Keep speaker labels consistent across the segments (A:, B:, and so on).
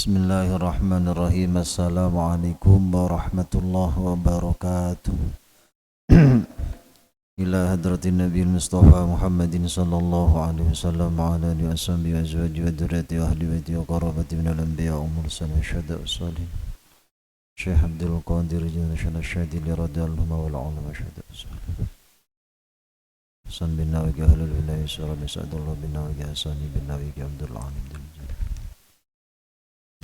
A: Bismillahirrahmanirrahim. Assalamualaikum warahmatullahi wabarakatuh. Ila hadratin Nabi Mustafa Muhammadin sallallahu alaihi wasallam wa ala alihi washabihi wa azwajihi wa dzurriyyati wa ahli baiti wa qarabati minal anbiya wa mursalin syuhada salihin. Syekh Abdul Qadir Jilani Syadili radhiyallahu anhu wal ulama syuhada salihin. Hasan bin Nawawi ahlul wilayah Sa'ad bin Nawawi Hasan bin Nawawi Abdul Alim bin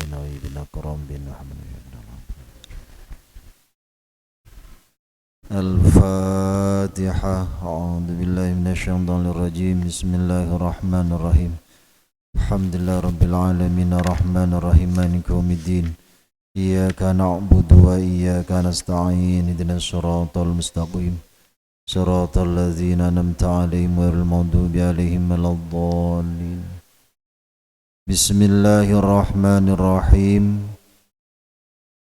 A: Nawawi bin Akram bin Muhammad bin Al-Fatiha. A'udzu billahi minasyaitonir rajim. Bismillahirrahmanirrahim. Alhamdulillahi rabbil alamin arrahmanir rahim maliki yaumiddin. Iyyaka na'budu wa iyyaka nasta'in. Ihdinas siratal mustaqim. Siratal ladzina an'amta 'alaihim ghairil maghdubi 'alaihim waladdallin. Bismillahirrahmanirrahim.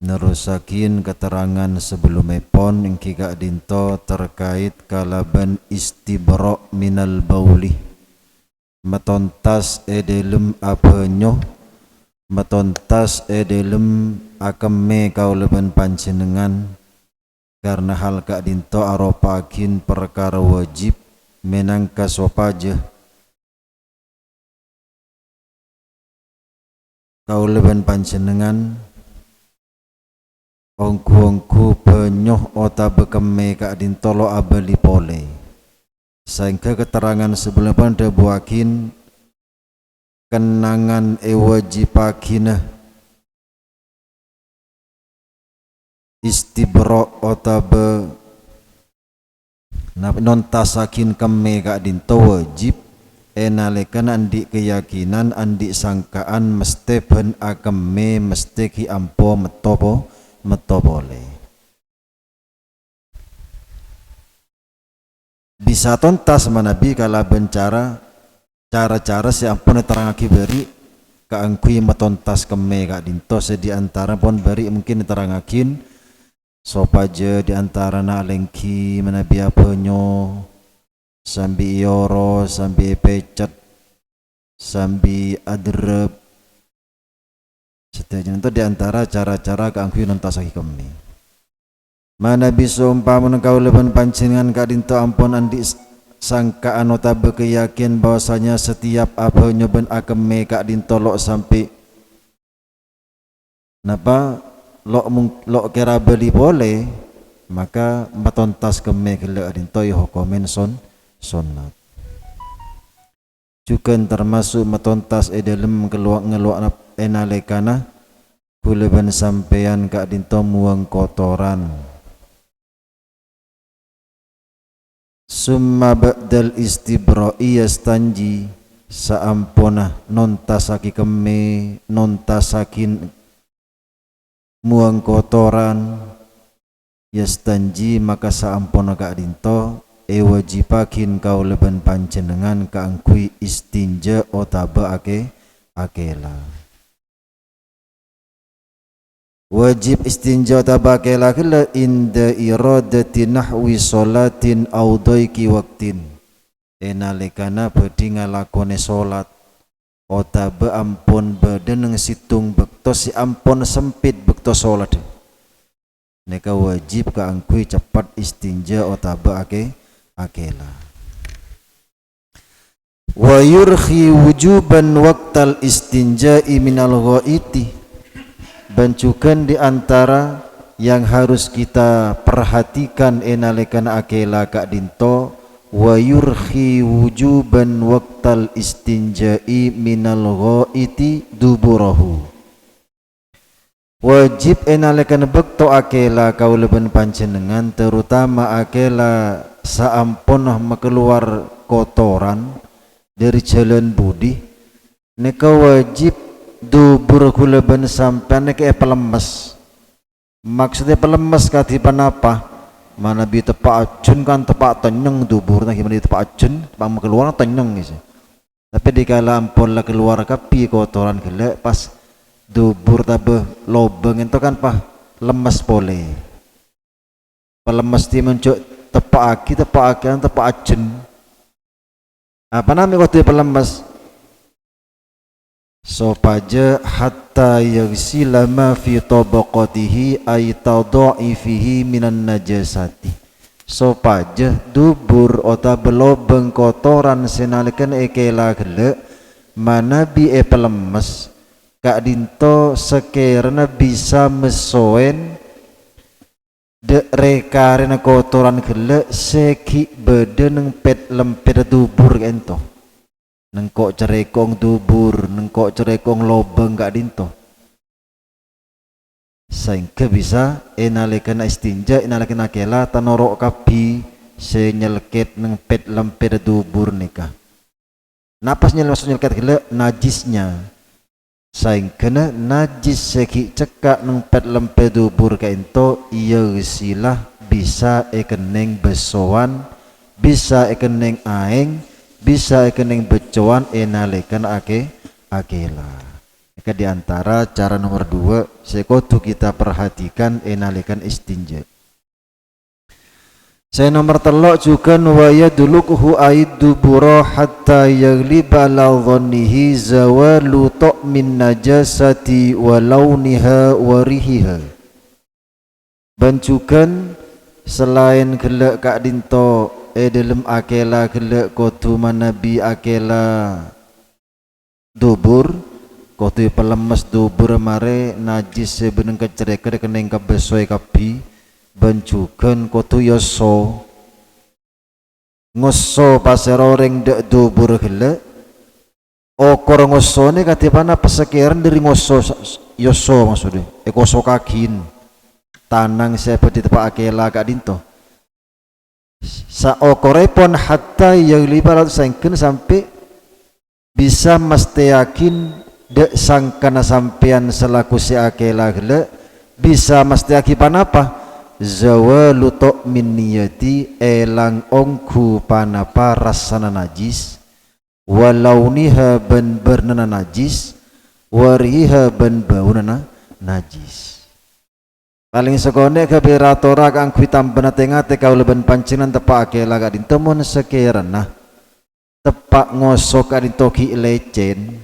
A: Nerusakin keterangan sebelumipun ingki Kak Dinto terkait kalaban istibra' minal bauli, metontas edelem apenyoh, metontas edelem akeme kauleban panjenengan, karena hal Kak Dinto aropakin perkara wajib menangka sopaje kauleban panjenengan ongku penyoh ota bekeme Kak Dinto lo abeli pole, sehingga keterangan sebelum pada buakin kenangan wajibakinah istibra ota be nontasakin keme Kak Dinto wajib enalekan andi keyakinan andi sangkaan mesti ben akeme mesti ki ampo meto boleh bisa tontas manabi kala bencara cara-cara si ampun terangaki beri kaangkui metontas keme Kak Dinto sediantara pun beri mungkin terangakin sopaje diantara na lengki manabi apenyo sambi ioro sambi pecet sambi adreb setelah itu diantara cara-cara keangkui nontasaki kami mana bisa umpamun kau leban pancingan Kak Dinto ampun andi sangkaan otabe keyakin bahwasanya setiap apa nyoban akeme Kak Dinto lok sampai napa lok kira beli boleh maka matontas keme Kak Dinto yo komen sonat juga termasuk matontas dalam ngeluak enalekana kuleban sampean Kak Dinto muang kotoran summa ba'dal istibra'i yastanji saampona nontasaki keme nontasakin muang kotoran yastanji maka saampona Kak Dinto wajibakin kau leban panjenengan kaangkui istinja otaba akela wajib istinja otaba akela kila inda iradati nahwi sholatin au doiki waktin enalikana bedi ngalakone sholat otaba ampun bedeneng situng bekto si ampun sempit bekto sholat neka wajib kaangkui cepat istinja otaba akela wa yurhi wujuban waqtal istinja'i minal ghaiti, bancukan diantara yang harus kita perhatikan enalekan akela Kak Dinto wa yurhi wujuban waqtal istinja'i minal ghaiti duburahu, wajib enalekan bekto akela kau leban panjenengan terutama akela saampunah keluar kotoran dari jalan budi neka wajib dubur kuleban sampai neka pelemes, maksudnya pelemes katipan apa mana bi tepak ajun kan tepak tenyeng dubur nah gimana tepak ajun tepak keluar tenyeng gitu, tapi dikala ampun lah keluar kapi kotoran gelek pas dubur tabe lobeng itu kan pah lemes pole pelemes di mencuk tepak aki kan tepak ajen apa namanya waktu pelemes sopaja hatta yagsila ma fi tabaqatihi ay tadha'ifihi minan najasati sopaja dubur ota belobeng kotoran senalikeun ekela gele manabi pelemes kak dinto sekerna bisa mesoen de rekarena kotoran gele seki bedeneng pet lempet dubur ento nengkok cerekong dubur nengkok cerekong lobeng kak dinto sehingga bisa enalekan istinja enalekan akela tanorok kapi senyelket neng pet lempet dubur nikah napas nyelket gele najisnya sehingga najis seki cekak neng pet lempet dubur kainto iya silah bisa ekeneng besoan bisa ekeneng aeng bisa ekeneng becoan enalekan akela maka diantara cara nomor 2 sekotu kita perhatikan enalekan istinja. Saya nomor telok juga wa yadlukuhu aid dubura hatta yagliba la dhannihi zawalu min najasati wa launiha wa rihiha. Bancukan selain gelek kak dinto dalam akela gelek kotu manabi akela dubur kotu pelemes dubur mare najis sebeneng kecerek keneng kabesoi kapi bancukan kotu yoso ngoso paseroreng dek dubur gele okor ngoso ni katipana pesekiran dari ngoso yoso maksudnya ekoso kakin tanang seperti tepak akela kak dinto sa okorepon hatta yang libarat sangken sampai bisa mesti yakin dek sangkana sampean selaku si akela gele bisa mesti yakin apa zawalu min niyati elang ongku panapa rasana najis walauniha ban bernana najis wariha ban baunana najis paling sekone kabiratora kang kuitam benatengate kaulaban pancenan tepak akela kadin temun sekerana tepak ngosok kadin toki lecen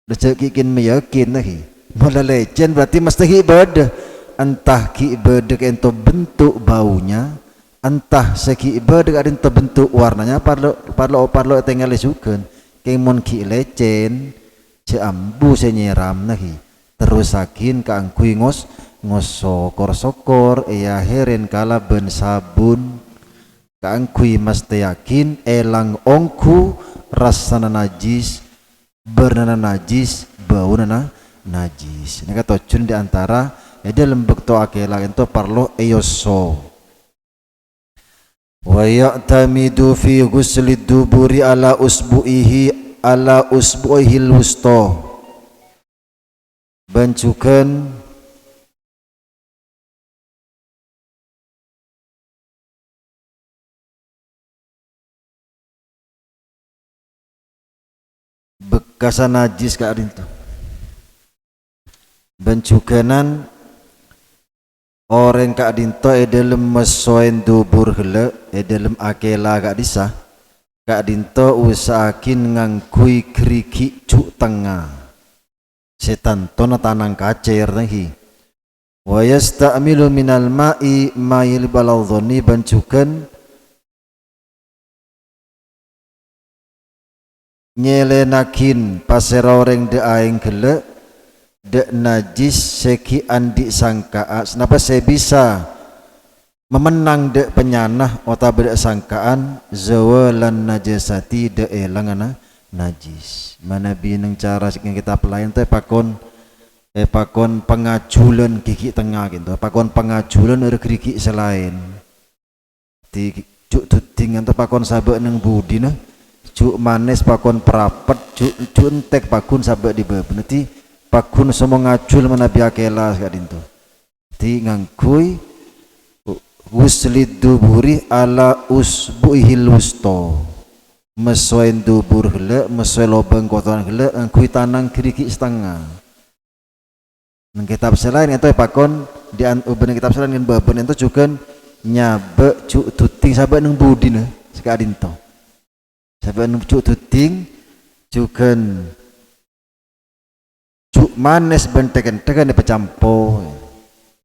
A: rezeki kin meyakin lagi mula lecen berarti mesti ibadah entah ki ibadah ento bentuk baunya entah seki ibadah ento bentuk warnanya parlo tinggal isukan kemon ki lecen ceambu senyeram lagi terus sakin kaangkui ngosokor sokor ya heren kala ben sabun kaangkui mesti yakin elang ongku rasana najis bernana najis baunana najis ini kata cun diantara dalam bekto akela ento parlo eyoso wa ya'tamidu fi ghusli duburi ala usbu'ihi wusta bancukan bekasan najis kak rinto bancukanan orang kak dinto dalam mesoen dubur gele dalam akela kak disa kak dinto usahakin ngangkui keriki cuk tengah setan tona tanang kacer nahi wa yasta'milu minal ma'i ma'il baladhani bancukan nyelenakin paseroreng de aeng gele dek najis seki andi sangkaan kenapa saya bisa memenang dek penyanah otak berdek sangkaan zawalan najasati dek elangana najis mana bineng cara yang kita pelayan teh pakon pengajulan gigi tengah gitu pakon pengajulan ada gigi selain di cuk tuting atau pakon sabak neng budi nah cuk manis pakon perapet cuk entek pakun sabak di bawah nanti pakun semua ngacul manabi akela sekadin tu ti ngangkui wuslid duburi ala usbuihil wusto mesoen dubur gele mesoen lobeng kotoran gele ngangkui tanang kiriki setengah nang kitab selain itu pakon di ubeng kitab selain dengan baben itu juga nyabe cuk tuting sahabat nang budi nah sekadin tu sahabat nang cuk tuting juga lucu manes benteken-teken dipecampo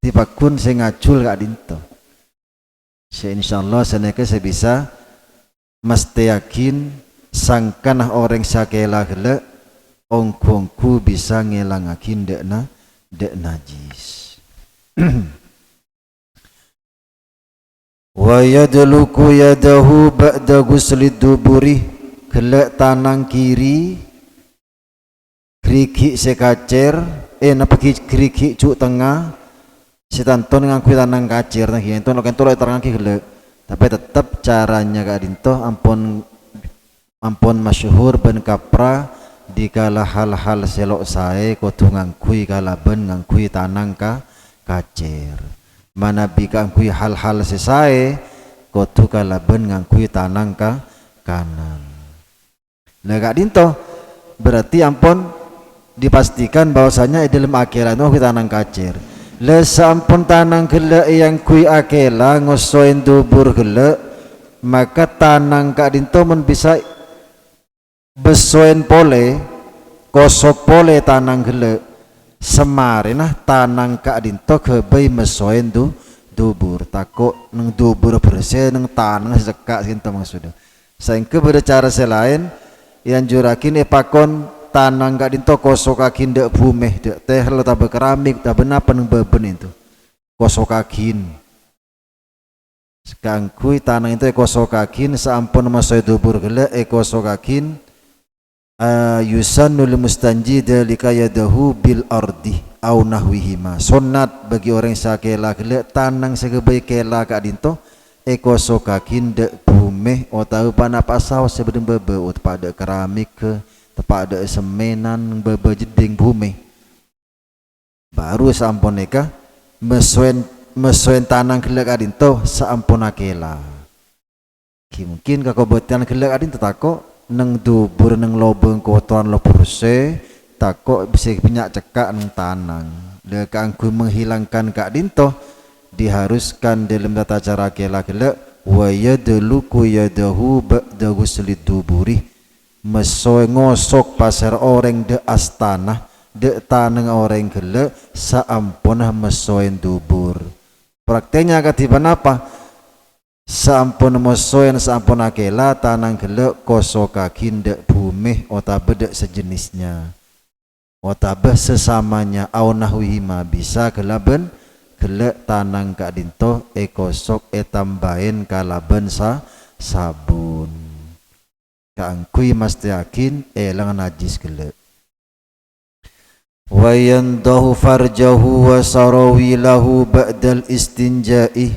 A: dipakun sing ngajul kak dinto insyaallah seneke saya bisa mesti yakin sangkanah orang sakela gele ongkongku bisa ngelangakin dek najis wa yadluku yadahu ba'da guslid duburi gelek tanang kiri gerigi sekacer napa gerigi cuk tengah sitanton ngangkui tanang kacer nah yen ton kento tangan ki gelek tapi tetap caranya kak dinto ampun masyhur ben kapra dikala hal-hal selok sae kudu ngangkui kalaben ngangkui tanang kacer mana bikangkui hal-hal sesae kudu kalaben ngangkui tanang kanan nah kak dinto berarti ampun dipastikan bahwasanya dalam akhirat itu tanang kacer le sampun tanang gelek yang kui akela ngosoin dubur gelek maka tanang kak dinto men bisa besoin pole kosok pole tanang gelek semarinah tanang kak dinto kebay mesoin dubur takut neng dubur bersih neng tanang sekak sinta maksudnya sehingga pada cara selain yang jurakin epakon tanang kak dinto kosok kakin dek bumeh dek teh lo tabe keramik tabe napa neng beben itu kosok kakin sekangkui tanang itu kosok kakin saampun masoi dubur gelek kosok kakin yusannul mustanji dalika yadahu bil ardi au nahwihima sunnat bagi orang sakela gelek tanang segebai kela kak dinto kosok kakin dek bumeh otau panapasau sebelum bebe pada keramik ke tepat ada semenan bebe jeding bumi baru sampun eka mesuen tanang gelek adinto sampun akela mungkin kakobetan gelek adinto tako neng dubur neng lobeng kotoran lobur se tako bisa pinyak cekak neng tanang leka angku menghilangkan kak dinto diharuskan dalam tata cara akela gelek wa yadluku yadahu ba'da ghusli duburi mesoy ngosok pasar orang de astana de taneng orang gelek saampunah mesoin dubur prakteknya katiban apa saampun mesoin saampun akela tanang gelek kosok kakin de bumeh otabe de sejenisnya otabe sesamanya au nahwihima bisa kelaben gelek tanang kak dinto kosok tambahin kalaben sabun kangkui mesti yakin elang najis gelek wa yandahu farjahu wa sarawilahu ba'dal istinja'i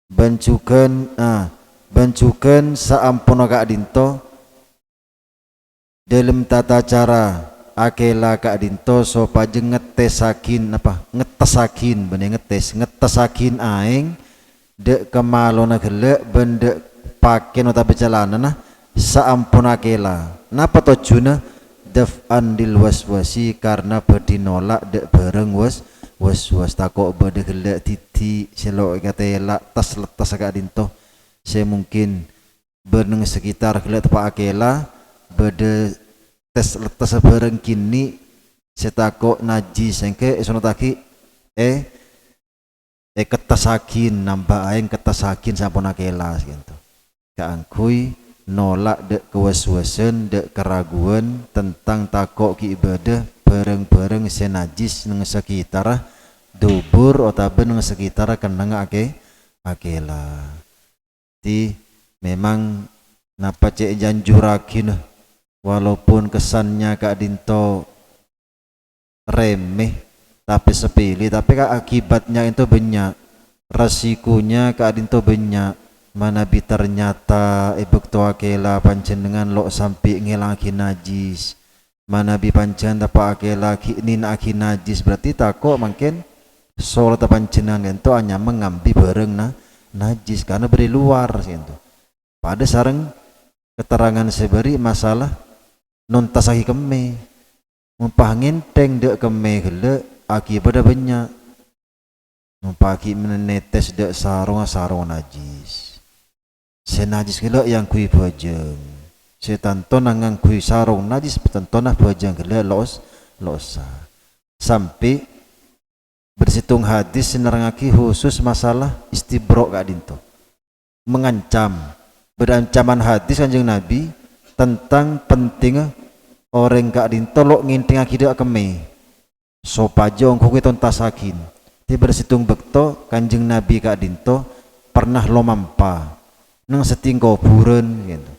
A: bancukan saampun kak dinto dalam tata cara akela kak dinto sopaje ngetesakin ngetesakin aing dek kemalona gelek bendek paken atau berjalanan nah saampun akela napa tojuna daf'an dil waswasi karena berdinolak dek bareng was takok bade gelek titi selok katela tas letas agak dinto saya mungkin beneng sekitar gelek tepak akela bade tes letas bareng kini setakok najis sengke esonotaki ketasakin nambah aing ketasakin sampun akela gitu kaangkui nolak dek kewaswasan dek keraguan tentang takok ki ibadah bareng-bareng senajis nang sekitar dubur otabe nang sekitar kenang akela ti memang napa cek janjurakin walaupun kesannya kak dinto remeh tapi sepilih tapi kak akibatnya itu banyak resikonya kak dinto banyak mana bi ternyata ibuk tua akela panjenengan lo sampai ngelaki najis mana bi pancen tapa akela kinin aki najis berarti tako mungkin soal panjenengan itu hanya mengambil bareng najis karena beri luar gitu pada sareng keterangan seberi masalah non tasahi keme mumpangin teng dek keme gele aki pada banyak mumpaki menetes dek sarung najis senajis gila yang kui bajeng setanton nangang kui sarung najis petantonah bajeng gila losa. Sampai bersitung hadis sinerangaki khusus masalah istibro Kak Dinto, mengancam berancaman hadis Kanjeng Nabi tentang pentingnya orang Kak Dinto lo nginting akidak keme sopajo ngkuki tontasakin ti bersitung bekto Kanjeng Nabi Kak Dinto pernah lo mampa nang setingko buren gitu.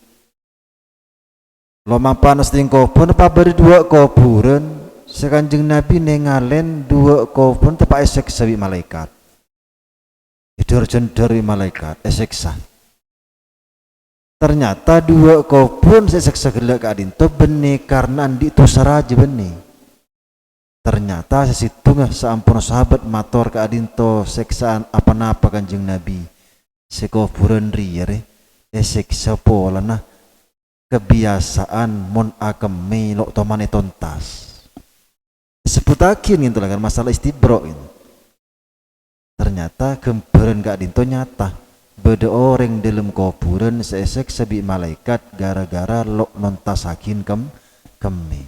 A: Lo mampa nang setingko pun apa beri dua kuburan sekanjeng Nabi nengalen dua kubun tepak esek sawi malaikat idorjon dari malaikat eseksa. Ternyata dua kubun sesek segelak Kak Dinto benih karena andi itu saraja benih. Ternyata sesitung seampun sahabat mator Kak Dinto seksaan apa-apa Kanjeng Nabi sekuburan riyere eseksa pola nah kebiasaan mon akeme lok tomane tontas sebutakin gitu lah kan masalah istibro gitu. Ternyata gembaran Kak Dinto nyata beda orang dalam kuburan seesek sebi malaikat gara-gara lo nontasakin kemi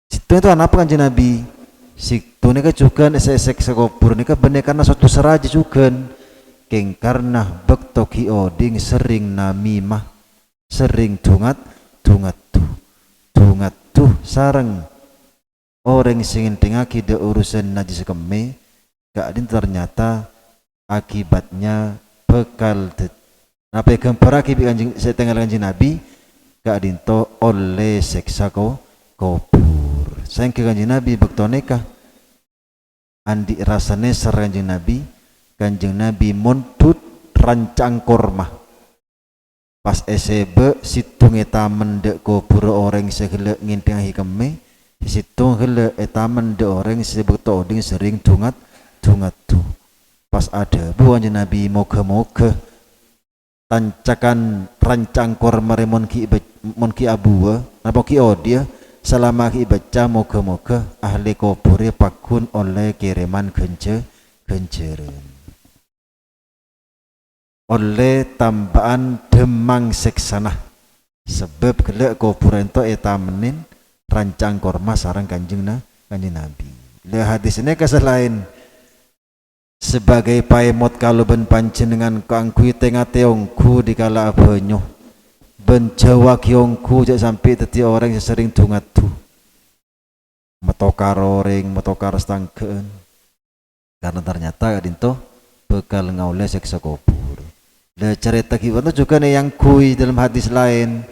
A: situ itu apa Kanjeng Nabi situ nika juga seesek sekuburan nika bener karena suatu seraja juga keng karena bekto kioding sering namimah sering tungat tuh sareng orang sing tengaki de urusan najis keme Kak Dinto ternyata akibatnya bekal apa gempar akibat Kanjeng setengah Kanjeng Nabi Kak Dinto oleh seksa kubur sayang ke Kanjeng Nabi bektoneka andi rasane ser Kanjeng Nabi montut rancang korma pas SB situng eta mendek kubur orang segala ngintingahi keme situng hele etaman de orang sebut oding sering tungat tu pas ada bu Kanjeng Nabi moga-moga tancakan rancang korma mon ki abu apa ki odia selama ki baca moga-moga ahli kubure pakun oleh kiriman genjeren oleh tambahan demang seksana sebab gelek kuburan to etamenin rancang korma sarang Kanjeng Nabi. Le hadis ini keselain sebagai paemot kalau ben panjenengan kangkui tengah teongku dikala abanyo ben Jawa kiongku jak sampai teti orang yang sering dungat tu metokar orang metokar stangkeun karena ternyata Kak Dinto bekal ngaule seksa kubur. Le cerita kiwano juga nih yang kui dalam hadis lain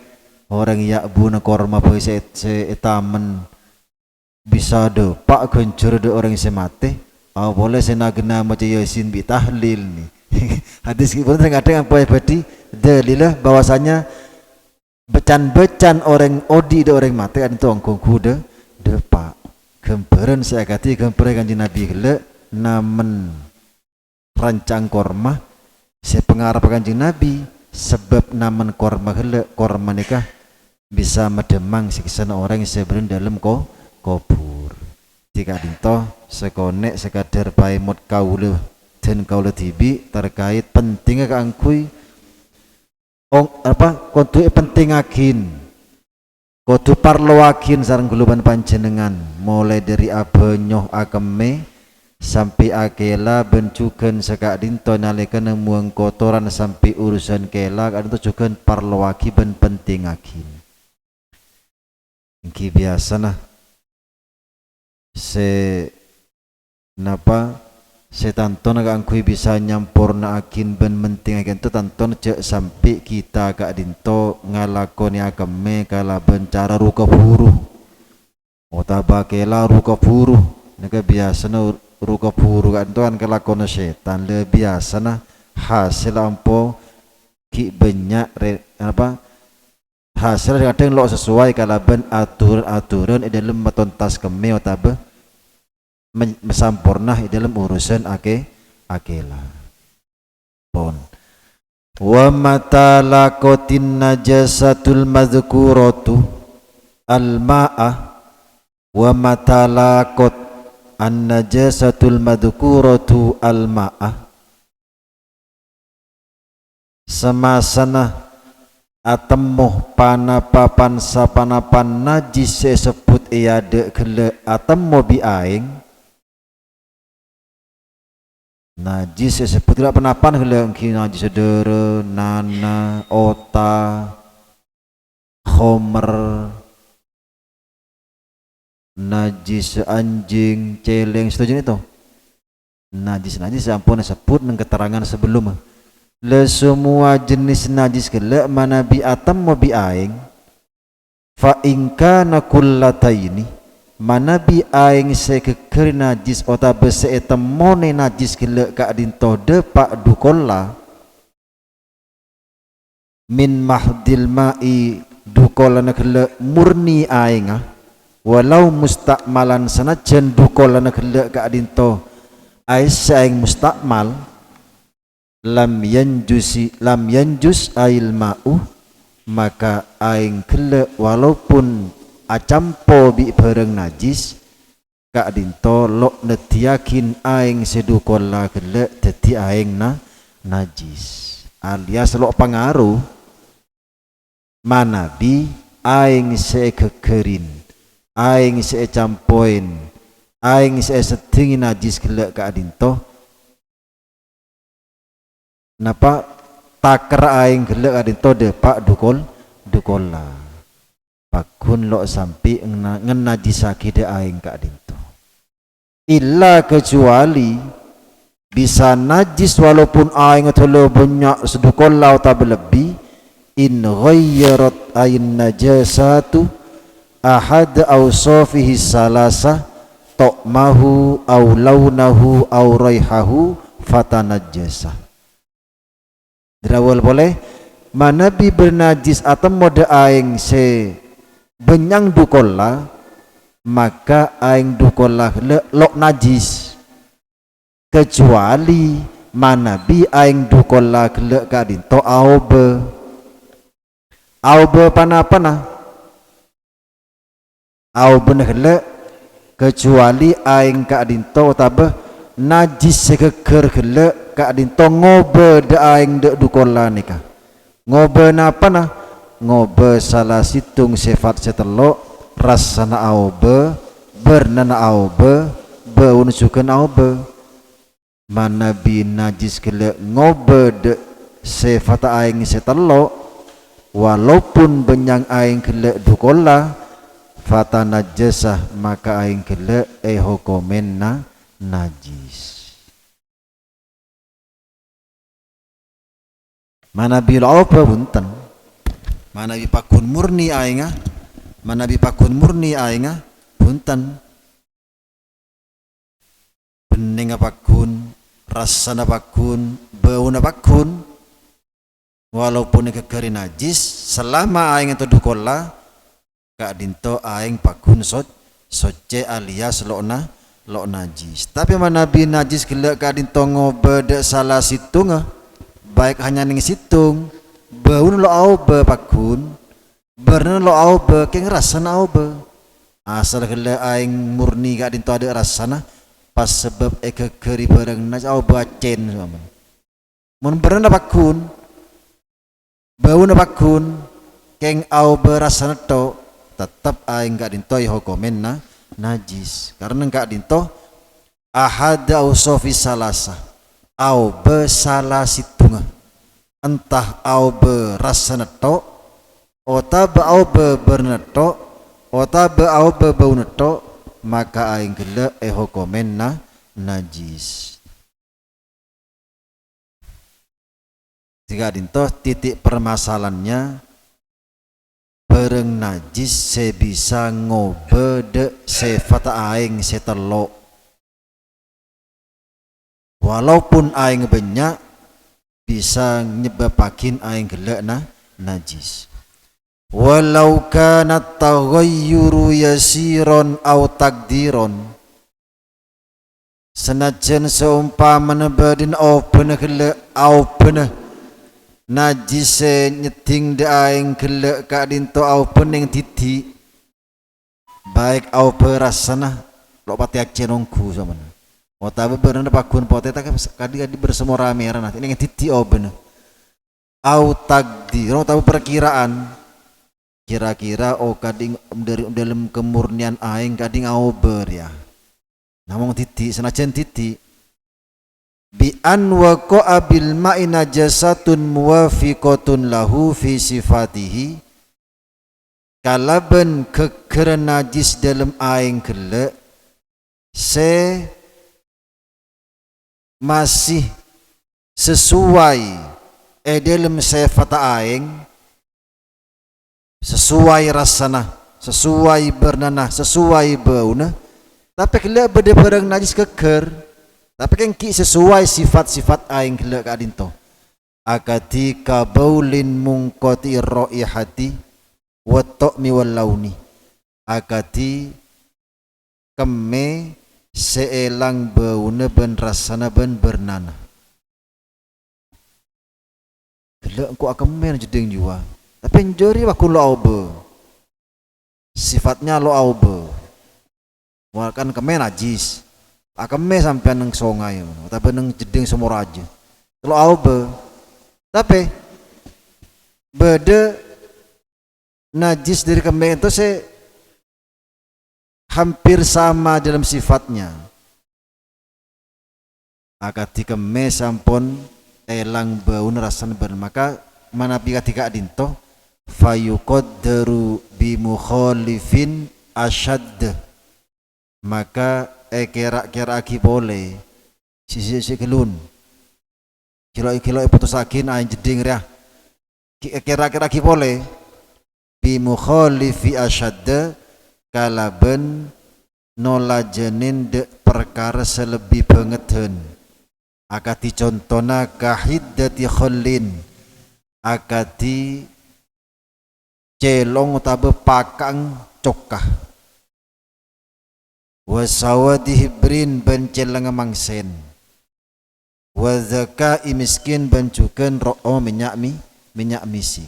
A: orang yakbuna korma boy se etamen bisa de pak gencur de orang semate boleh senagena maca yasin bi tahlil nih hadis kiwano terkadang apa badi dalilah bahwasanya becan orang odi de orang mate kan itu angkungku de pak gembaran saya kati gembaran Kanjeng Nabi gele namen rancang korma sepengarap Kanjeng Nabi sebab namen korma gele korma nikah bisa medemang siksa orang yang sebelum dalam kubur. Jika dinto sekonek sekadar paimut kaula dan kaula tibi terkait pentingnya keangkui kudu pentingakin kudu parloakin sareng guluban panjenengan mulai dari abanyoh akeme sampai akela bencuken sekak dinto nalikeun muang kotoran sampai urusan kela kan itu juga parloaki ben pentingakin. Iki biasa nah tanton angkui bisa nyampurna akin ben menting akin itu tanton cek sampai kita Kak Dinto ngalakoni akeme kala bencara ruka buruh otabakela ruka buruh nega biasa na ruka buruh kan tuan kelakon setan le biasa na hasil ampo ki banyak hasil kadang lo sesuai kalaban aturan dalam metontas keme otabe mesampurna dalam urusan akela pon wa matalakotin najasatul madhkuratu al-ma'ah wa matalakot an najasatul madhkuratu al-ma'ah semasana atemoh panapapan sapanapan najis sebut iade gele atemo bi aing najis sebut gele panapan gele engki najis dere nana ota khomer najis anjing celeng setuju itu najis ampun sebut nang keterangan sebelum le semua jenis najis gele mana bi atam mo bi aing fa ingka nakullataini mana bi aing sekeker najis ota bese etemone najis gele ka dinto de pak dukolla min mahdil ma'i dukolana gele murni aing walau mustakmalan sanajan dukolana gele ka dinto aisyang mustakmal lam yanjus ail ma'u maka aing gele walaupun acampo bi bareng najis ka dinto lok netiakin aing sedukola gele dadi aing najis alias lok pengaruh manabi aing sekekerin aing campoin aing sedingi najis gele ka adinto napa taker aing gele ka adinto de pak dukola pakun lo sampai ngen najisake de aing ka adinto illa kecuali bisa najis walaupun aing telo banyak sedukola atau berlebih in ghayyarat ain najasatu ahad awsafihi salasa to'mahu aw launahu aw raihahu fatanajjasa. Dirawal boleh manabi bernajis atau mode aing se benyang dukola maka aing dukola lok najis kecuali manabi aing dukola lek kadinto aube panapana au bener le kecuali aing ka dinto tabe najis sekeker gele ka dinto ngobe de aing de dukola nika ngobe napa na ngobe salah situng sifat setelo rasana aube bernana aube beunsukeun aube mana bi najis gele ngobe de sifat aing setelo walaupun benyang aing gele dukola fata najasah maka aing gele hukumen najis mana bil apa bunten mana bi pakun murni aingah mana bi pakun murni aingah bunten bening pakun rasana pakun bauna pakun walaupun kekeri najis selama aing itu dukola kak dinto aing pakun soce alias lo najis tapi mana bi najis gele kak dinto ngobede salah situng baik hanya ning situng baun lo aube pakun berne lo aube keng rasana aube asal gele aing murni kak dinto ada rasana pas sebab kekeri bareng najis aube acen sama mun berne pakun baun pakun keng aube rasana to tetap aing gak dinto hukumen najis karena gak dinto ahada usofi salasa au be salah situnga entah au be rasana to ota be au be berneto ota be au be bauneto maka aing gele hukumen najis jika dinto titik permasalahannya bareng najis sebisa ngobede sifat aing setelo walaupun aing banyak bisa nyebabakin aing gele najis walau kana taghayyuru yasiron au takdiron senajan seumpamana badin au bener gele au bener najis nyeting de aing gele ka dinto au pening titi baik au perasana lo pati acenongku sama wata beberna pakun pote tak kadi bersemua rame nanti ning titi au bener au takdir atau perkiraan, kira-kira kading dari dalam kemurnian aing kading au ber ya namong titik senajan titik bi an waqa'a bil ma'i najasatun muwafiqatun lahu fi sifatihi, kalaban kekeren najis dalam aing kelek se masih sesuai dalam sifat aing, sesuai rasana, sesuai bernanah, sesuai bauna, tapi kelak beda barang najis keker, tapi kan ki sesuai sifat-sifat aing kelak kadinto akati kabaulin mungqati raihati wa ta'mi wal launi, akati keme seelang bauna ben rasana ben bernanah kelak ku akan men jedeng jua, tapi njori waktu lo aube sifatnya lo aube kan kemen najis akan me sampai neng songai tapi neng jedeng semua raja lo aube tapi beda najis dari kemen itu hampir sama dalam sifatnya, akati keme sampun elang baun rasan ber, maka manapi ketika dinto fayuqaddaru bi mukhalifin asyad, maka kira-kira aki boleh sisi kelun kilo putusakin ain jeding ria kira-kira aki boleh bi mukhalifi asyad kalaben nolajenin de perkara selebih pengeten, akati contona kahiddati khallin, akati celong utabe pakang cokah, wasawadi hibrin ben celeng mangsen, wazaka miskin ben cuken ro'o minyak misi.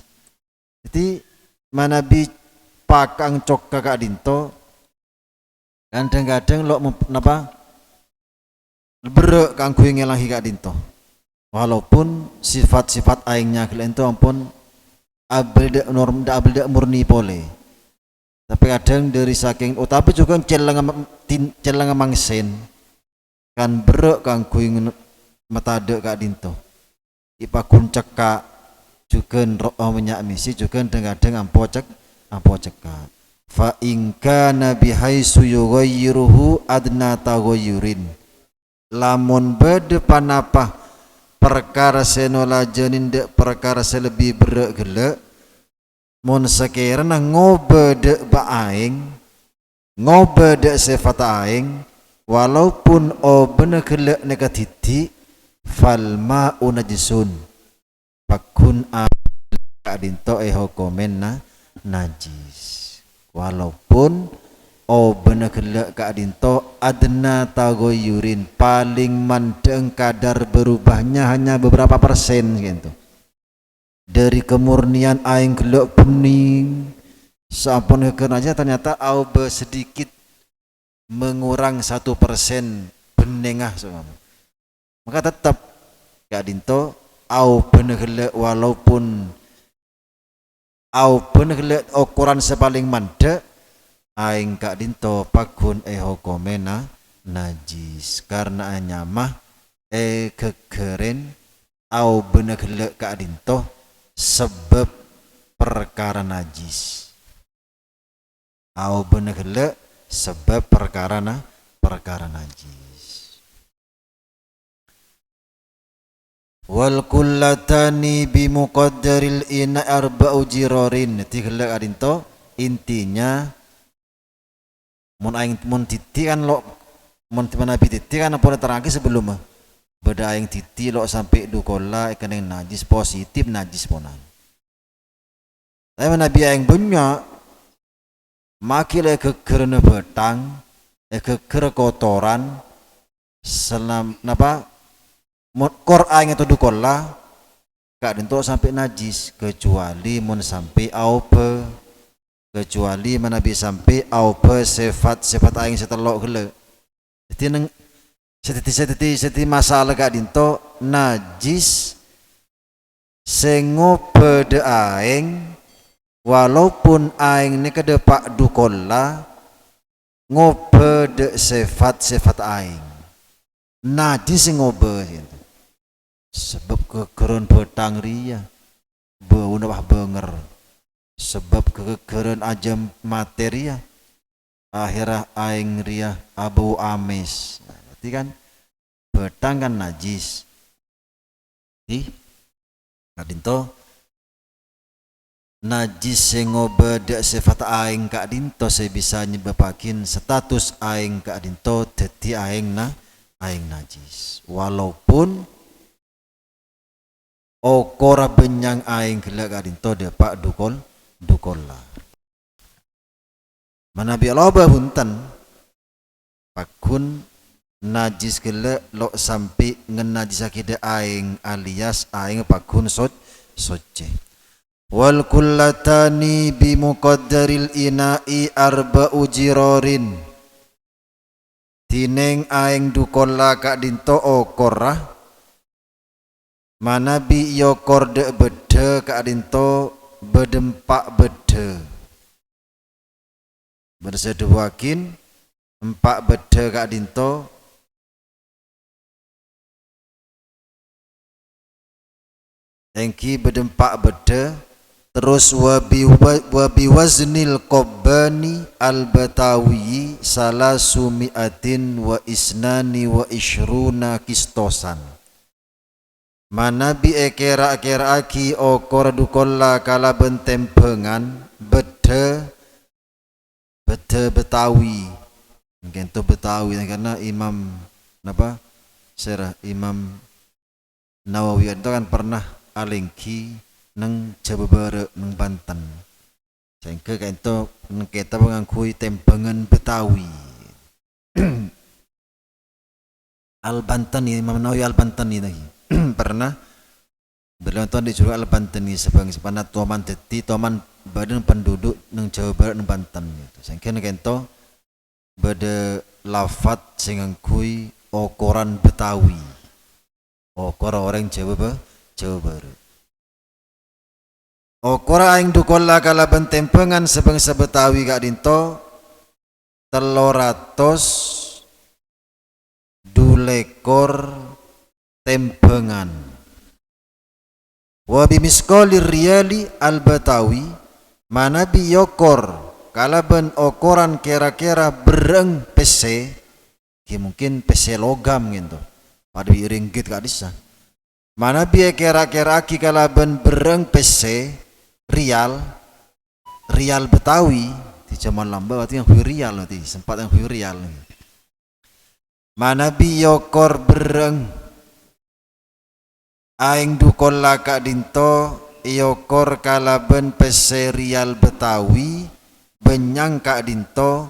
A: Jadi manabi pakang cokah kak dinto kadang-kadang lo napa berek kang kuing ngelangi kak dinto, walaupun sifat-sifat aingnya kalian itu ampun abelda norm da abelda murni pole, tapi kadang dari saking tapi juga celeng mangsen kan berek kang kuing metade kak dinto ipa kuncek kak juga roh minyak misi juga kadang-kadang ampo cekak fa in kana bihaisu yughayyiruhu adna taghayyurin, lamun bade panapa perkara senola jenin de perkara selebih berek gelek mun sekirana ngobede ba aing ngobede sifat aing walaupun bener gelek nekatiti fal ma'u najisun fakun adinto hukumenna najis, walaupun bener gelek adinto adna tagoyurin paling mandeng kadar berubahnya hanya beberapa persen gitu dari kemurnian aing gelek bening sampun keker aja ternyata sedikit mengurang 1% benengah semua, maka tetap adinto bener gelek walaupun bener gelek ukuran sepaling mandek aing kak dinto pakun hukumena najis karena nyamah kekeren bener gelek kak dinto sebab perkara najis bener gelek sebab perkara najis. Wal kullatani bi muqaddaril ina arba'u jirarin, tigelak adinto intinya mun titi kan lo mun nabi titi kan apa terangke sebelum beda aing titi lo sampai dukola ikan yang najis positif najis ponan, tapi nabi aing banyak makile kekerana betang keker kotoran selam napa kor aing itu dukola kak dinto sampai najis kecuali mun sampai kecuali manabi sampai sifat aing setelok gele. Jadi neng seti masalah kak dinto najis sing ngobede aing walaupun aing ni kedepak dukolla ngobede sifat-sifat aing najis sing ngobede sebab kekeran betang ria bau nawah benger sebab kekeran ajam materia akhirah aing ria abu amis. Berarti kan betang kan najis di kadinto najis sing ngobede sifat aing kak dinto saya bisa nyebabakin status aing kak dinto dadi aing najis walaupun okora benyang aing gila kak dinto depak dukolla manabi loba hunten pakun najis gila lo sampai ngenajisake aing alias aing pakun soce wal kullatani bi muqaddaril ina'i arba'u jirorin tineng aing dukolla kak dinto okora manabi yokor de bede kak dinto bedempak bede berseduakin empak bede kak dinto engki bedempak bede terus wabi waznil qabbani al batawi salasumiatin wa isnani wa ishruna kistosan manabi ekera aki okor dukolla kala bentempengan bede Betawi mungkin itu Betawi karena Imam apa serah Imam Nawawi itu kan pernah alingki neng Jawa Barat neng Banten sehingga kan itu kita mengakui tempengan Betawi Al Bantani Imam Nawawi Al Bantani lagi pernah beliau tuan dijual Al Bantani sebagai sepanat toman teti toman badan penduduk neng Jawa Barat neng Banten gitu. Sehingga kento bade lafat sing ngakui okoran Betawi. Okor orang Jawa Barat. Okora aing dukolla kala bentempengan sebangsa Betawi kak dinto 300 dulekor tempengan. Wa bimisqalir riyali al Betawi manabi yokor kalaban okoran kira-kira bereng pese mungkin pese logam gitu pada ringgit kak disa manabi kira-kira aki kalaban bereng pese rial Betawi di zaman lamba berarti yang rial nanti sempat yang rial manabi yokor bereng aing dukolla kak dinto yokor kalaben peserial Betawi benyang kak dinto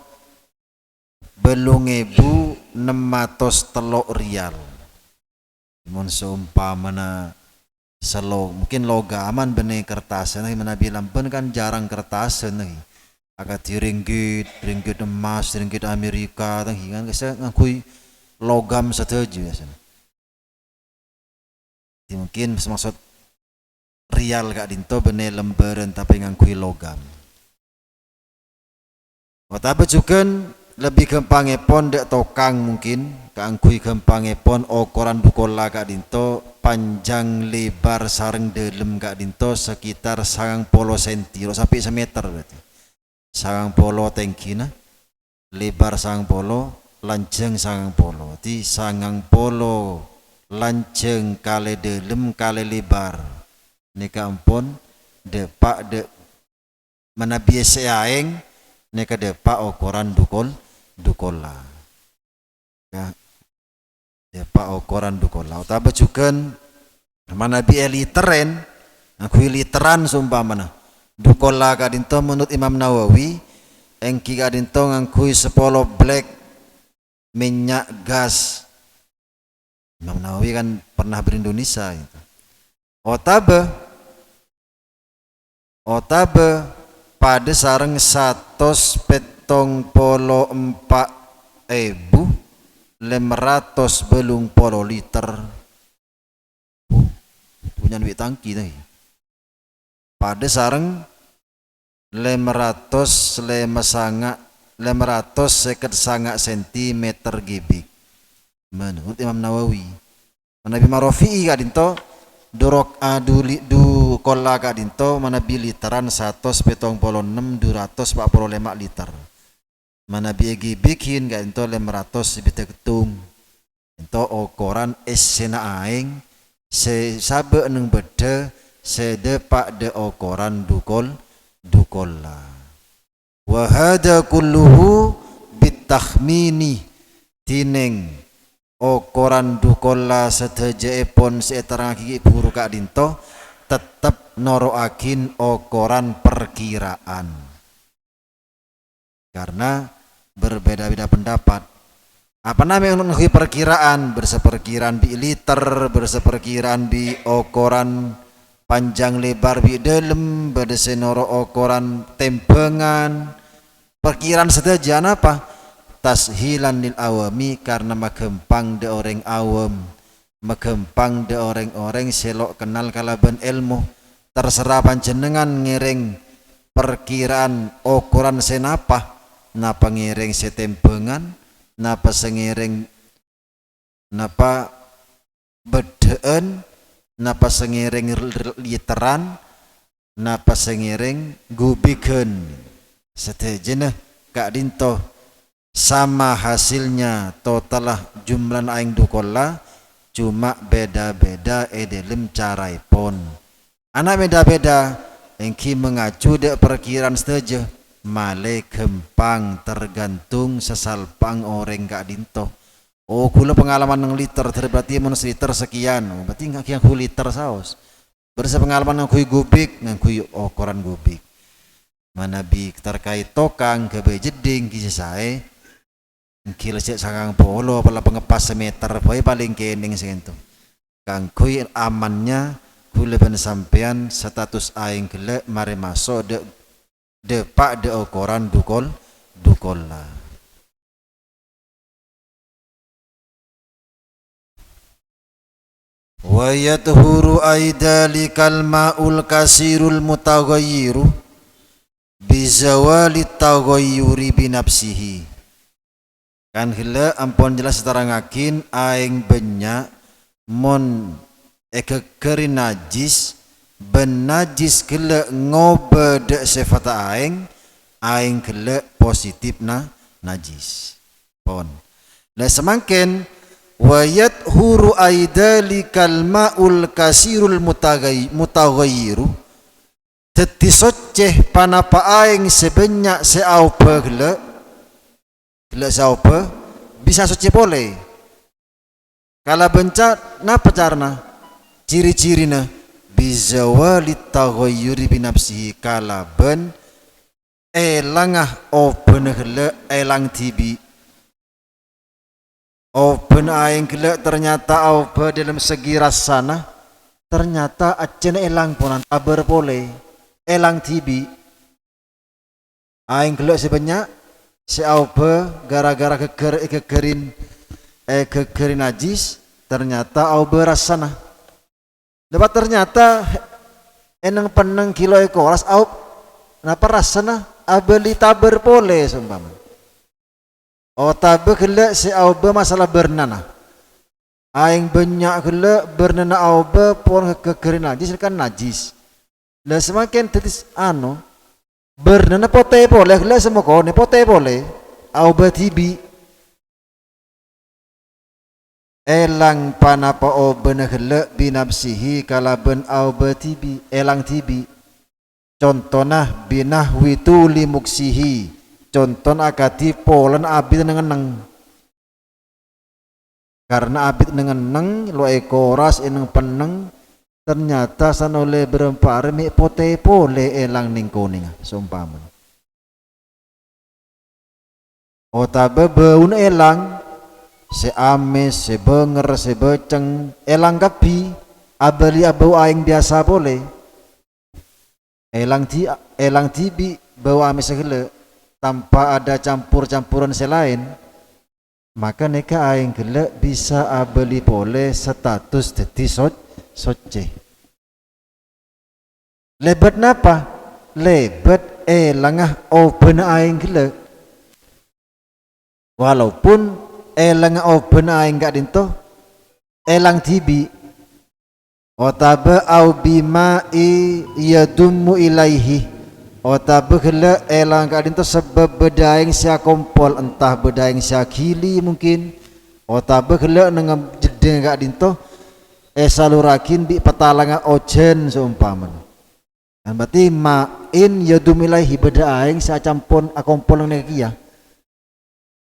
A: belungebu 600 rial mun seumpamana mungkin logaman bene kertas nih menabi lampen kan jarang kertas nih agak ringgit emas ringgit Amerika nih kan saya ngakui logam setuju ya mungkin maksud rial kak dinto bene lembaran tapi ngangkui logam. Watabe juga lebih gempangepon dek tokang mungkin ngangkui gempangepon okoran dukolla kak dinto panjang lebar sareng delem kak dinto sekitar 90 cm sampai semeter berarti. 90 tengkina lebar 90 lanjeng 90 di 90 lanceng kale delem kale lebar nika ampun depak de mana biasa aing nika depak okoran dukolla ya depak okoran dukolla utawa juga mana bi literen aku literan sumpamana dukolla kadinto menurut Imam Nawawi engki kadinto ngangkui 10 black minyak gas. Imam Nawawi kan pernah berindonesia gitu. Otabe pada sareng 174.500 liter punya duit tangki nih pada sareng 500 cm gibik menurut Imam Nawawi. Manabi marofi'i kak dinto durok du kola kak dinto manabi literan 176 245 liter. Manabi gibikin kak dinto 500 biteketung. Dinto ukuran esena aing sabe neng bede sedepak de ukuran dukola. Wa hada kulluhu bitakhmini tineng ukuran dukola setejaepon seterangaki buru kak dinto tetap noroakin ukuran perkiraan karena berbeda-beda pendapat. Apa namanya untuk perkiraan? Berseperkiraan bi liter, berseperkiraan bi ukuran panjang lebar bi dalam, berdesenoro ukuran tempengan. Perkiraan saja apa? Tashilan lil awami karena magempang de orang awam, magempang de orang-orang selok kenal kalaban ilmu. Terserah panjenengan ngiring perkiraan ukuran senapa, napa ngiring setempengan, napa sengiring napa bedeen, napa sengiring literan, napa sengiring gubiken. Setejena kak dinto sama hasilnya totalah jumlah aing dukola cuma beda-beda dalam caraipun. Anak beda-beda engki mengacu dek perkiraan saja male gempang tergantung sesalpang orang kak dinto. Oh kula pengalaman nang liter berarti mun liter sekian. Oh, berarti ngaki yang liter saos. Bersa pengalaman nang kui gubik nang kui ukuran gubik. Manabi terkait tokang kebe jeding kisah sae kilo cek sangang polo pala pengepas semeter boy paling kening segitu kang kui amannya kule ben sampean status aing gele mari masuk de pak de ukuran dukola. Wa yathuru aidalikal ma'ul kasirul mutaghayyiru bizawali taghayyuri binafsihi. Kan hela ampun jelas seterangakin aing benya mon ekekerin najis ben najis kele ngobede sifat aing kele positif najis pon la semangken wayat huru aidalikal ma'ul kasirul mutaghayyiru teti soceh panapa aing sebanyak seaupa kele saupa bisa suci boleh. Kalau benca napa carana? Ciri-cirina bizawali taghayyuri binafsihi kala ben elangah open hele elang tibi. Open aing kele ternyata open dalam segi rasana ternyata acen elang ponan aber boleh elang tibi. Aing kele sebanyak seaupe gara-gara kekerin najis ternyata au berasana. Dapat ternyata eneng peneng kilo ekoras au napa rasana abeli taber pole seumpama. O tabe kele seaupe masalah bernana. Aing banyak kele bernana aupe pon kekerin najis kan najis. Lah semakin tetis bernana pote boleh kele semua kone pote boleh au betibi elang panapa o benah kele binafsihi kala ben au betibi elang tibi contohna binah wituli muksihi conton akati polan abid nengeneng karena abid nengeneng lo ekoras eneng peneng ternyata sanole berempar mi pote pole elang ning kuning sumpama otabe beun elang se ames se benger se beceng elang kapi abali abau aing biasa boleh elang tibi bau ames segala tanpa ada campur-campuran selain maka neka aing gele bisa abali boleh status dadi soce. Lebat napa? Lebat elangah oben aing gele. Walaupun elang oben aing gak dinto elang tibi otaba au bima yadummu ilaihi otaba gele elang gak dinto sebab bedaing sia kompol entah bedaing sia kili mungkin otaba gele nang jedeng gak dinto salurakin bi petalanga ojen seumpaman. Dan berarti ma'in yadum ilaihi bedaing sia campon akompol nang kia.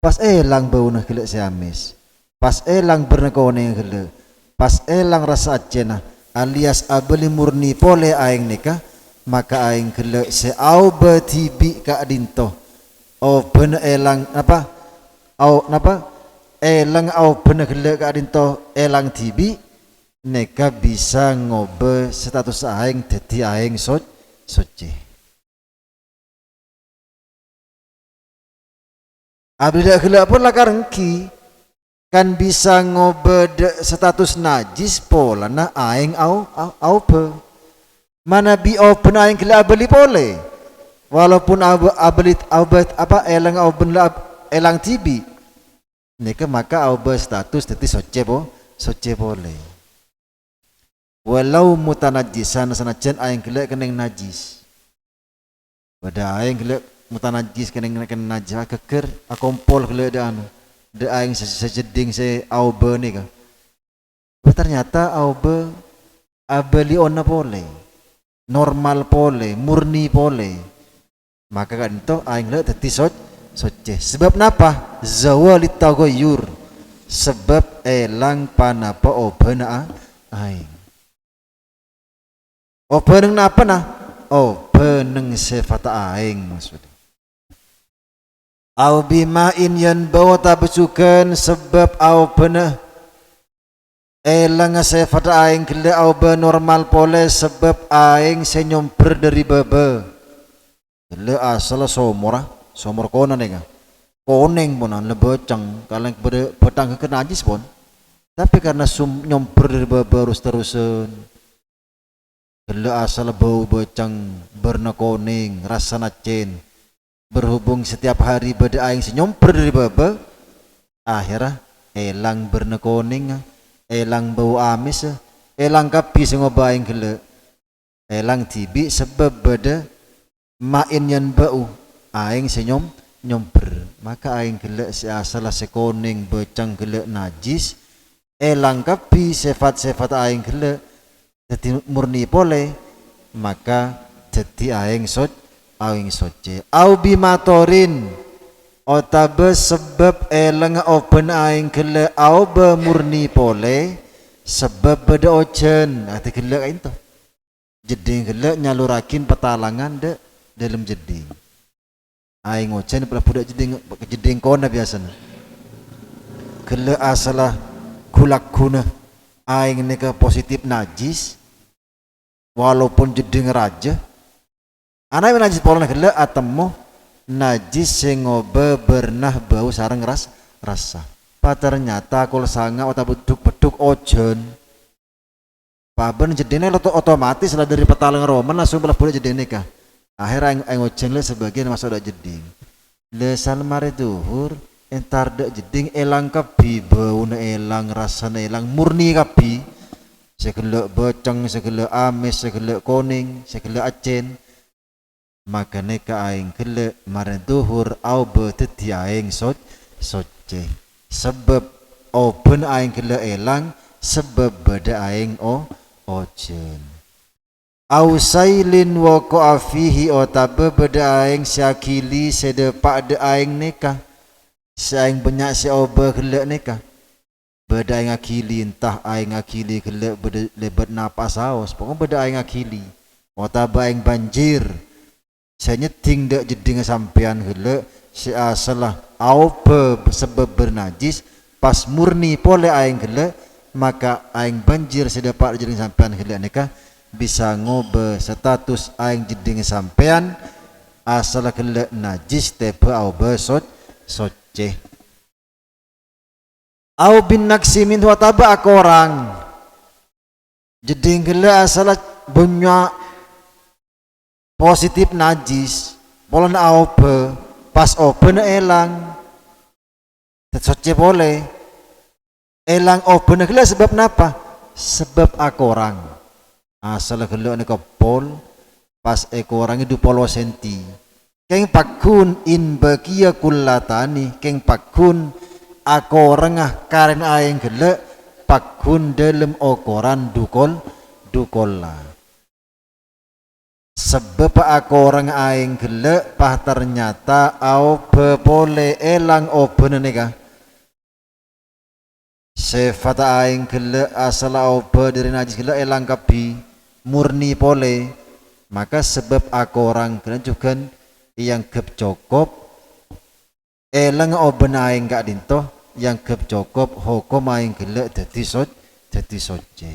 A: Pas elang bau nak gelek siamis, pas elang bernekone gelek, pas elang rasa acena, alias abeli murni pole aing nikah, maka aing gelek seau betibi ka dinto, oh bener elang apa, au napa, elang au bener gelek ka dinto elang tibi, neka bisa ngobe status aing dadi aing suci. Abdi gelap pun lakar engki kan bisa ngobed status najis pola na aing au pe mana bi open aing gelap beli pole walaupun abelit abet apa elang au ben elang tibi nika maka au be status teti soce pole walau mutanajisan sanajan aing gelap keneng najis pada aing gelap mutanajis kena najis keker akompol kele de anu de aing sejeding se aube ni ka ternyata aube abeli onna pole normal pole murni pole maka kan itu aing le teti soce sebab napa zawalit taghayyur sebab elang panapa obena aing obeneng napa nah obeneng sifat aing maksudnya au bima'in yan bawa tabesukan sebab au benah elang sifat aing kele au normal pole sebab aing senyomper dari bebe kele asal somor kona nenga koneng ponan lebecang kaleng petang ke najis pon tapi karena nyomper dari bebe terus-terusan kele asal bau becang berna koning rasa nacen berhubung setiap hari beda aing senyomper dari baba akhirnya elang bernekoning elang bau amis elang kapi sengoba aing gele elang tibi sebab beda main yan bau aing nyomper maka aing gele salah sekoning becang gele najis elang kapi sifat-sifat aing gele jadi murni pole maka jadi aing aing soce au bimatorin otabe sebab elang open aing kele au murni pole sebab beda ojen ati kele kain to jeding kele nyalurakin petalangan de dalam jeding aing ojen pula budak jeding kona biasanya kele asalah kulak kuna aing nika positif najis walaupun jeding raja anak najis pola nak le atemu najis sengobe bernah bau sarang rasa. Ternyata kul sanga otak beduk ojen. Paben jedene otomatis lah dari petalang roman langsung belah boleh jedene kah. Akhirnya ang ojen le sebagian masuk dak jeding. Le salmare duhur entar dak jeding elang kapi bau na elang rasa na elang murni kapi. Segala becang, segala amis, segala koning, segala acen. Maka neka aing kele maren duhur au beteti aing soce sebab open aing kele elang sebab beda aing ojen au sailin wa qa'fihi otabe beda aing syakili sedepak de aing neka saing banyak si obe kele neka beda aing akili entah aing akili kele beda lebat napas haus pokok beda aing akili otabe aing banjir saya nyeting dek jeding sampean hele si asalah aupe sebab bernajis pas murni pole aing hele maka aing banjir sedapat jeding sampean hele nikah bisa ngobe status aing jeding sampean asalah hele najis tepe aupe soce au bin naksi min wa taba akorang jeding hele asalah bunyak positif najis polen aobe pas obe na elang tetsoce boleh elang obe na gila sebab napa sebab akorang asal gila ni kepol pas ekorang itu polo senti keng pakun in bagia kullatani keng pakun akorang karen aeng gila pakun dalam okoran dukol lah sebab aku orang aing gelek pah ternyata au bepole elang oben nega sifat aing gelek asal au be dari najis gelek elang kabi murni pole maka sebab aku orang gelek juga yang gep cokop elang oben aing gak dinto yang gep cokop hukum aing gelek dadi soce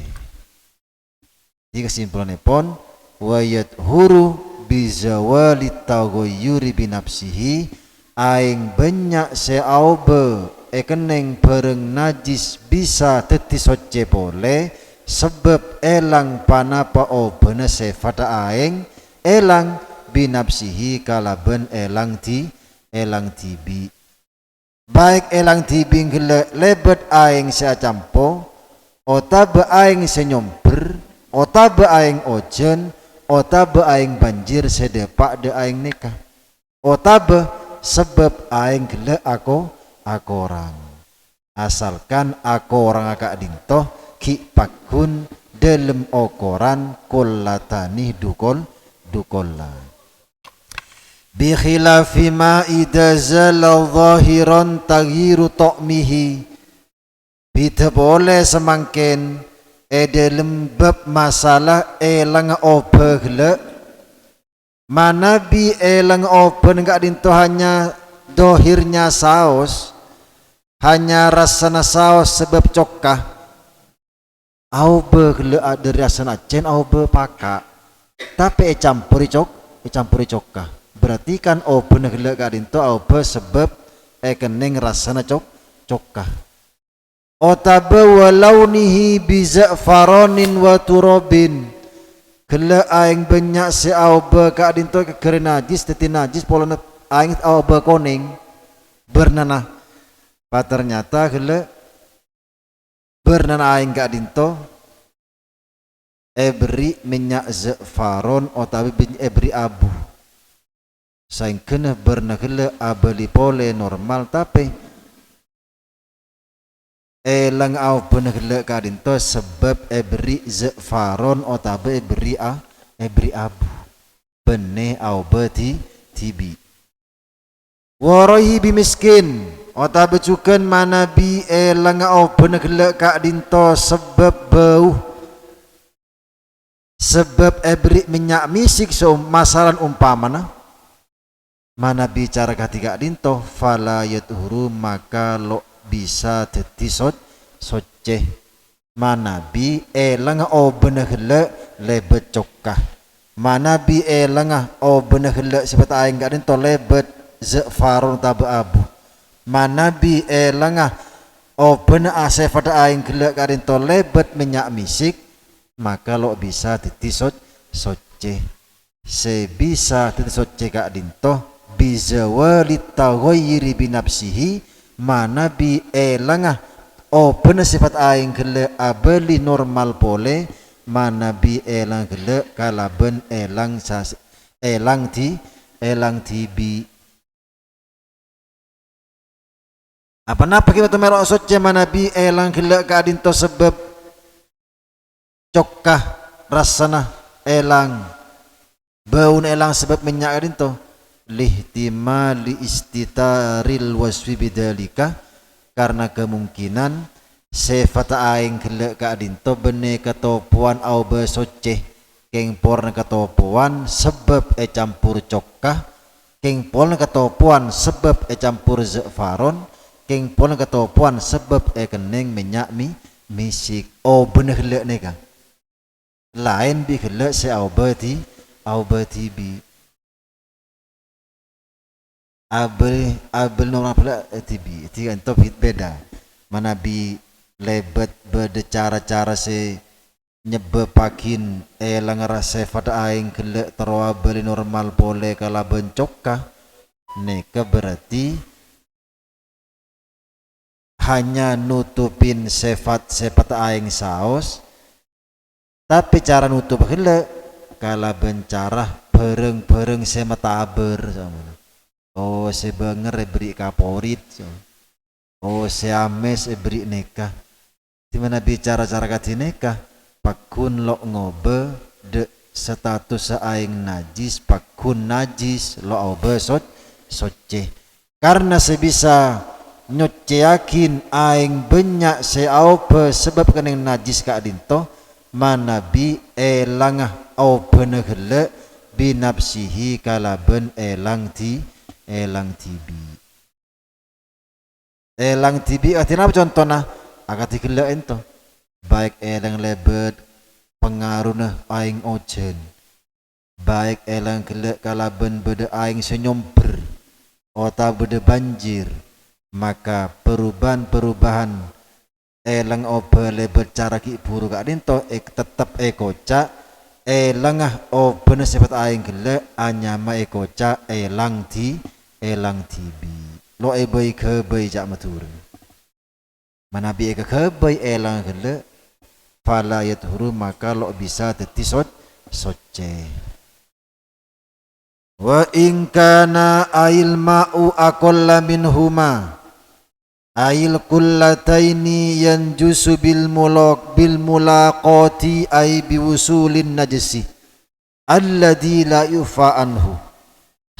A: di kesimpulannya pon wa yadhuru bizawali taghayyuri binafsihi aing banyak seaube ekeneng bareng najis bisa teti soce boleh sebab elang panapa obena sifat aing elang binafsihi kalaben elang tibi baik elang tibi gelek lebet aing seacampo otabe aing senyomper otabe aing ojen otabe aing banjir sedepak de aing nikah otabe sebab aing gele aku orang asalkan aku orang akak dintoh ki pakun dalam okoran kullatani dukolla bi khilafi ma idza zala zahiran taghiru ta'mihi bita boleh semangkin dalam bab masalah elang obe gele mana bi elang obe enggak dinto hanya dohirnya saus hanya rasana saus sebab cokah obe gele dari rasana cen obe paka tapi campuri cokah berarti kan obe gele enggak dinto obe sebab kening rasana cokah otabe walaunihi biza'faranin wa turabin gele aing banyak se aube ka dinto ke najis teti najis polana aing aube koning bernanah ternyata gele bernanah aing ka dinto beri minyak za'faron otabe beri abu saing kena bernah gele abeli pole normal tapi elang au pernah gelak kadinto sebab beri za'faron otabe beri abu bene au beti tibi warohi bimiskin otabe cukan mana bi elang au pernah gelak kadinto sebab bau sebab beri minyak misik so masalan umpamana mana bicara ketiga dinto fala yathuru maka lo bisa teti soce mana bi elang o bener lebet cokah mana bi elang o bener sebab aing gak to lebet za'farun tabe abu mana bi elang o bener asefat aing gelek gak to lebet minyak misik maka lo bisa teti soce sebisa teti soce gak dinto bisa walitaghayyiri binafsihi mana bi elangah bener sifat aing gele abeli normal pole mana bi elang gele kalaben elang tibi apa napa kita merok soce mana bi elang gele kadinto sebab cokah rasana elang baun elang sebab minyak kadinto lihtimali istitaril wasfi bidalika karena kemungkinan sifat aing gelek ka dinto bene ketopuan au besoce keng porna ketopuan sebab campur cokah keng porna ketopuan sebab campur za'faron keng porna ketopuan sebab keneng minyak misik bene gelek neka lain bi gelek se au beti bi abel normal pula tibi tiga top hit beda mana bi lebet berde cara-cara se nyebepakin elang rasefat aing kelek terwa beli normal pole kala bencokka neka berarti hanya nutupin sifat aing saos tapi cara nutup kelek kala bencarah bareng-bareng semataber sama. Oh sebanger beri kaporit oh seames beri nekah dimana bicara cara kati nekah pakun lo ngobe de status aing najis pakun najis lo obe soce karena sebisa nyuciakin aing banyak seaupe sebab keneng najis ka adinto manabi elangah aupe negele binapsihi kalaben elang tibi artinya apa contohnya akati gele ento baik elang lebet pengaruhna aing ojen baik elang gele kalaben bede aing senyomber ota bede banjir maka perubahan elang obe lebet cara ki buru kak dinto tetap ekoca elangah obe sifat aing gele anyama ekoca elang tibi lo ebay kebay jak matur mana bi kebay elang gele fala yathuru maka lo bisa teti soce wa in kana ail ma'u aqalla minhuma ail kullataini yanjusu bil mulaqati ay biwusulin najsi alladhi la yufa anhu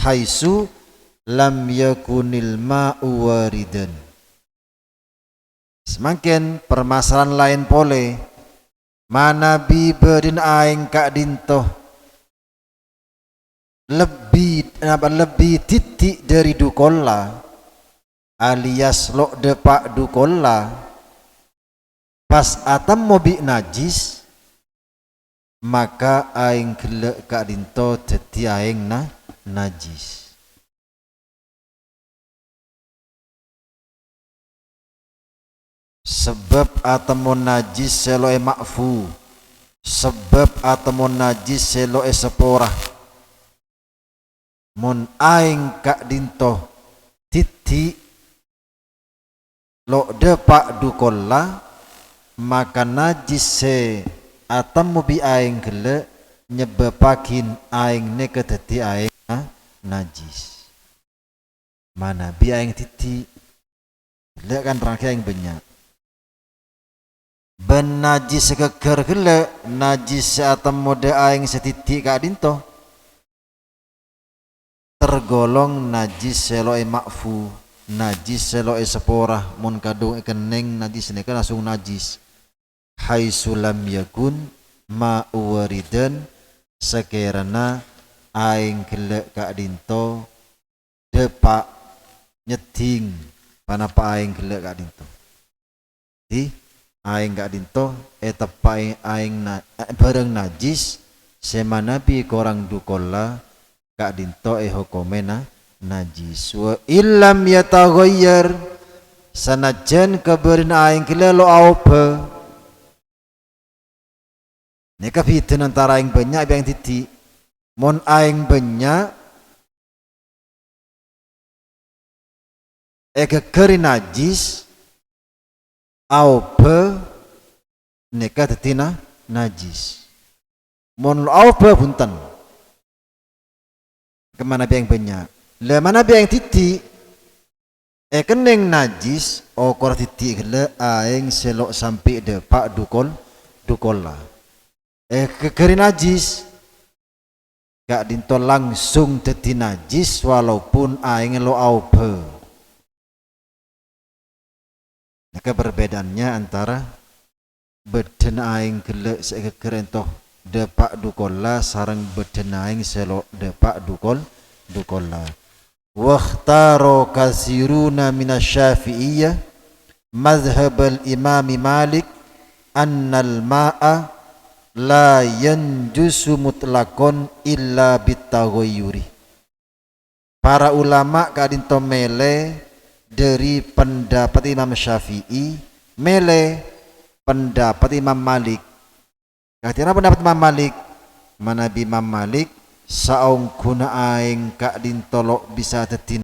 A: haisu lam yakunil ma'u waridan. Semakin permasalahan lain pole mana bi bedin aing kak dintoh lebih titik dari dukolla alias lo depak dukolla pas atam mobi najis maka aing kelek kak dinto teti aing najis sebab atamun najis seloe makfu sebab atamun najis seloe seporah mun aing kak dinto titi lo depak dukolla maka najis se atam mubi aing gele nyebepakin aing ne keteti aing najis mana bi aing titi gele kan rangka aing banyak ben najis keker gele najis se atam mode aing setiti kak dinto tergolong najis seloe makfu najis seloe seporah mun kadung keneng najis ne kan langsung najis haitsu lam yakun ma'waridan sekirana aing kelek kak dinto depak nyeting panapa aing kelek kak dinto di aing kak dinto tepai aing bareng najis semana bi korang dukolla kak dinto hukumena najis wa illam yataghayyar sanajan kabarin aing kile lo aupe ne kapitin antara aing banyak yang titi mon aing banyak kekeri najis aupe neka tetina najis mon lo aupe punten kemana biang banyak le mana biang titi keneng najis kor titi le aing selok sampai depak dukolla kekeri najis gak dinto langsung teti najis walaupun aing lo aupe maka perbedaannya antara beden aing gele sekekeren toh depak dukolla sareng beden aing selok depak dukolla wakhtaro kasiruna minasyafi'iyah madhhab al-imam Malik annal ma'a la yanjusu mutlaqon illa bitaghayyuri para ulama kadinto mele dari pendapat Imam Syafi'i mele pendapat Imam Malik Katira pendapat Imam Malik, manabi Imam Malik saung kuna aing kak dintolok bisa tetin